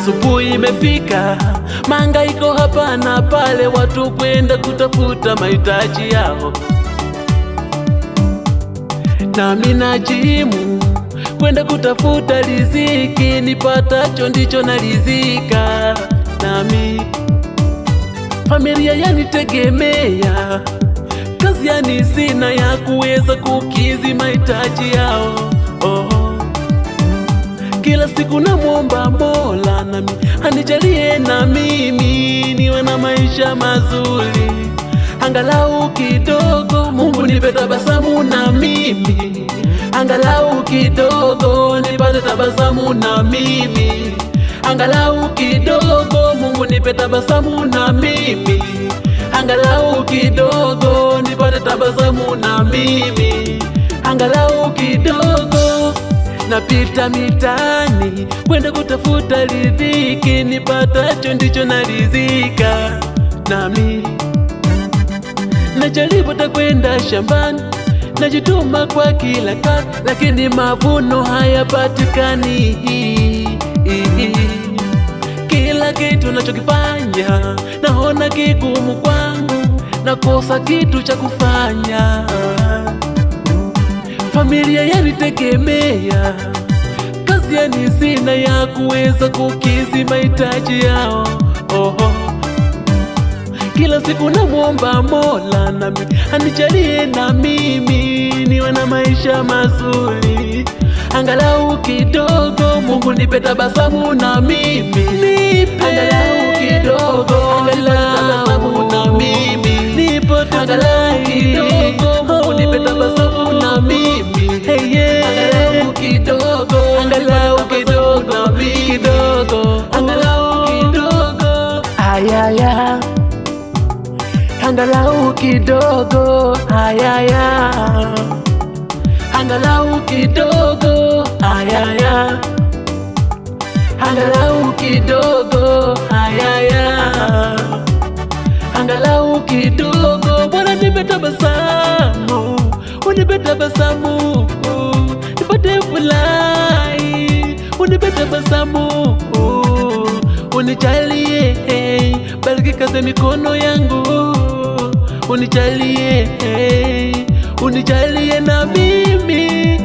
Asubuhi imefika, mahangaiko hapa na pale, watu kwenda kutafuta mahitaji yao. Nami najimu kwenda kutafuta riziki, nipatacho ndicho narizika. Nami familia yanitegemea, kazi yani sina ya kuweza kukizi mahitaji yao. Kila siku namuomba Mola nami anijalie na mimi niwe na maisha mazuri, angalau kidogo Mungu nipe tabasamu na mimi, angalau kidogo nipate tabasamu na mimi, angalau kidogo Mungu nipe tabasamu na mimi, angalau kidogo nipate tabasamu na mimi, angalau kidogo. Napita mitani kwenda kutafuta riziki, nipatacho ndicho narizika. Nami najaribu takwenda shambani, najituma kwa kila kazi, lakini mavuno hayapatikani. Kila kitu nachokifanya naona kigumu kwangu, nakosa kitu cha kufanya. Familia yanitegemea, kazi yani sina ya kuweza kukizi mahitaji yao. Kila siku namuomba Mola nami anijalie na mimi niwe na maisha mazuri, angalau kidogo Mungu nipe tabasamu na mimi, angalau kidogo tabasamu na mimi, angalau kidogo Mungu nipe tabasamu na mimi, angalau kidogo, angalau kidogo, kidogo, angalau kidogo, ayaya, angalau kidogo, ayaya, angalau kidogo, ayaya, angalau kidogo, ayaya, angalau kidogo. Bwana nipe tabasamu, unipe tabasamu, nipate furahi, unipe tabasamu, unijalie, bariki kazi mikono yangu, unijalie, unijalie na mimi.